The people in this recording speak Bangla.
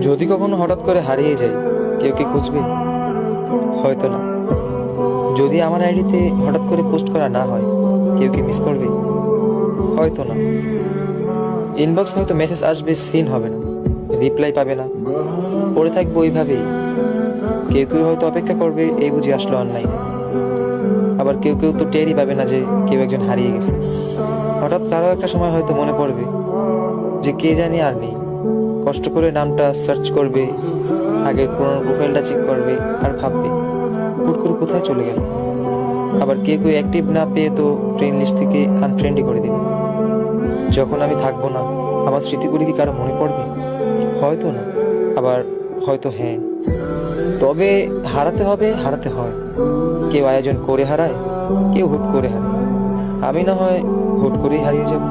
যদি কখনো হঠাৎ করে হারিয়ে যাই, কেউ কি খুঁজবে? হয়তো না। যদি আমার আইডিতে হঠাৎ করে পোস্ট করা না হয়, কেউ কি মিস করবে? হয়তো না। ইনবক্স হয়তো মেসেজ আসবে, সিন হবে না, রিপ্লাই পাবে না, পড়ে থাকবো ওইভাবেই। কেউ কেউ হয়তো অপেক্ষা করবে, এই বুঝি আসলো অনলাইনে। আবার কেউ কেউ তো টেরই পাবে না যে কেউ একজন হারিয়ে গেছে। হঠাৎ কারো একটা সময় হয়তো মনে পড়বে যে কে জানি আর নেই। কষ্ট করে নামটা সার্চ করবে, আগের পুরোনো প্রোফাইলটা চেক করবে, আর ভাববে হুট করে কোথায় চলে গেল। আবার কেউ কেউ অ্যাক্টিভ না পেয়ে তো ফ্রেন্ড লিস্ট থেকে আনফ্রেন্ডই করে দেবে। যখন আমি থাকবো না, আমার স্মৃতিগুলি কি কারো মনে পড়বে? হয়তো না, আবার হয়তো হ্যাঁ। তবে হারাতে হবে, হারাতে হয়। কেউ আয়োজন করে হারায়, কেউ হুট করে হারায়। আমি না হয় হুট করেই হারিয়ে যাব।